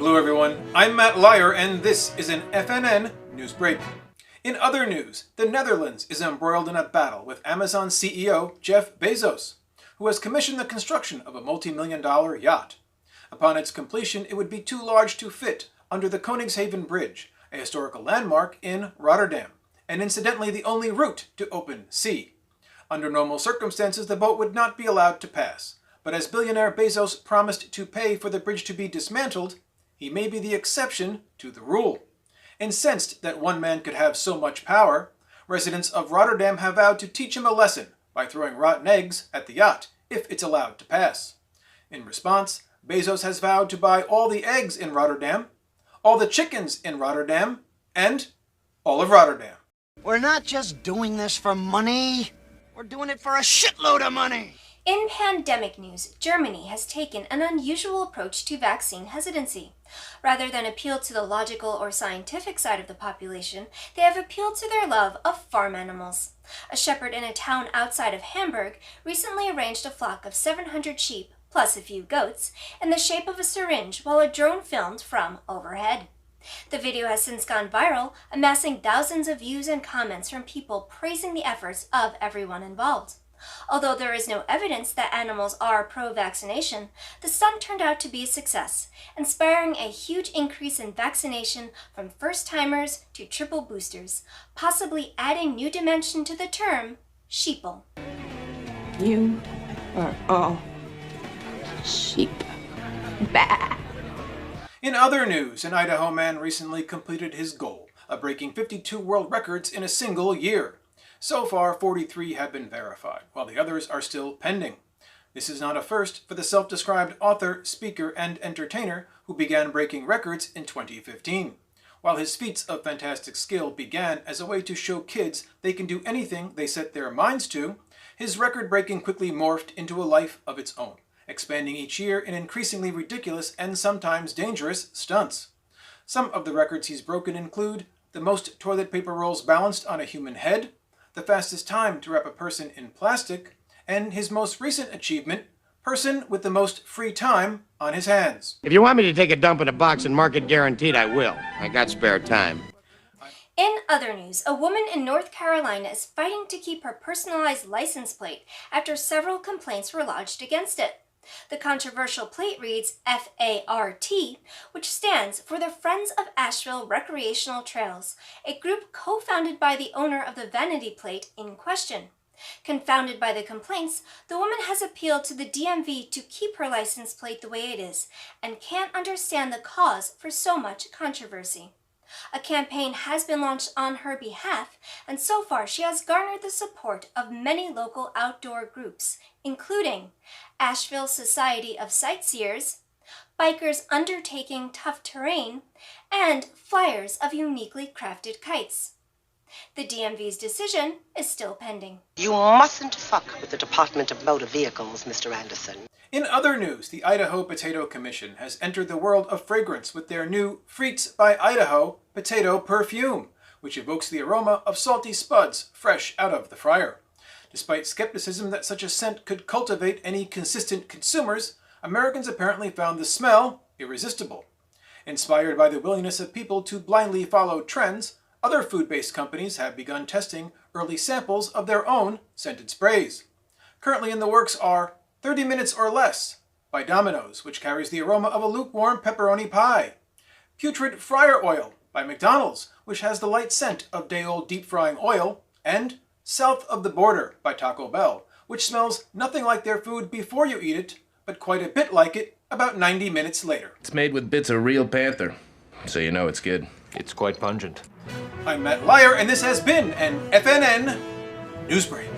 Hello everyone, I'm Matt LIER and this is an FNN News Break. In other news, the Netherlands is embroiled in a battle with Amazon CEO Jeff Bezos, who has commissioned the construction of a multi-million-dollar yacht. Upon its completion, it would be too large to fit under the Koningshaven Bridge, a historical landmark in Rotterdam, and incidentally the only route to open sea. Under normal circumstances, the boat would not be allowed to pass, but as billionaire Bezos promised to pay for the bridge to be dismantled, he may be the exception to the rule. Incensed that one man could have so much power, residents of Rotterdam have vowed to teach him a lesson by throwing rotten eggs at the yacht if it's allowed to pass. In response, Bezos has vowed to buy all the eggs in Rotterdam, all the chickens in Rotterdam, and all of Rotterdam. We're not just doing this for money, we're doing it for a shitload of money! In pandemic news, Germany has taken an unusual approach to vaccine hesitancy. Rather than appeal to the logical or scientific side of the population, they have appealed to their love of farm animals. A shepherd in a town outside of Hamburg recently arranged a flock of 700 sheep, plus a few goats, in the shape of a syringe while a drone filmed from overhead. The video has since gone viral, amassing thousands of views and comments from people praising the efforts of everyone involved. Although there is no evidence that animals are pro-vaccination, the stunt turned out to be a success, inspiring a huge increase in vaccination from first-timers to triple boosters, possibly adding new dimension to the term sheeple. You are all sheep. Bah. In other news, an Idaho man recently completed his goal of breaking 52 world records in a single year. So far, 43 have been verified, while the others are still pending. This is not a first for the self-described author, speaker, and entertainer who began breaking records in 2015. While his feats of fantastic skill began as a way to show kids they can do anything they set their minds to, his record-breaking quickly morphed into a life of its own, expanding each year in increasingly ridiculous and sometimes dangerous stunts. Some of the records he's broken include the most toilet paper rolls balanced on a human head, the fastest time to wrap a person in plastic, and his most recent achievement, person with the most free time on his hands. If you want me to take a dump in a box and mark it guaranteed, I will. I got spare time. In other news, a woman in North Carolina is fighting to keep her personalized license plate after several complaints were lodged against it. The controversial plate reads FART, which stands for the Friends of Asheville Recreational Trails, a group co-founded by the owner of the vanity plate in question. Confounded by the complaints, the woman has appealed to the DMV to keep her license plate the way it is, and can't understand the cause for so much controversy. A campaign has been launched on her behalf, and so far she has garnered the support of many local outdoor groups, including Asheville Society of Sightseers, Bikers Undertaking Tough Terrain, and Flyers of Uniquely Crafted Kites. The DMV's decision is still pending. You mustn't fuck with the Department of Motor Vehicles, Mr. Anderson. In other news, the Idaho Potato Commission has entered the world of fragrance with their new Frites by Idaho potato perfume, which evokes the aroma of salty spuds fresh out of the fryer. Despite skepticism that such a scent could cultivate any consistent consumers, Americans apparently found the smell irresistible. Inspired by the willingness of people to blindly follow trends, other food-based companies have begun testing early samples of their own scented sprays. Currently in the works are 30 Minutes or Less by Domino's, which carries the aroma of a lukewarm pepperoni pie. Putrid Fryer Oil by McDonald's, which has the light scent of day-old deep-frying oil. And South of the Border by Taco Bell, which smells nothing like their food before you eat it, but quite a bit like it about 90 minutes later. It's made with bits of real panther, so you know it's good. It's quite pungent. I'm Matt LIER, and this has been an FNN News Break.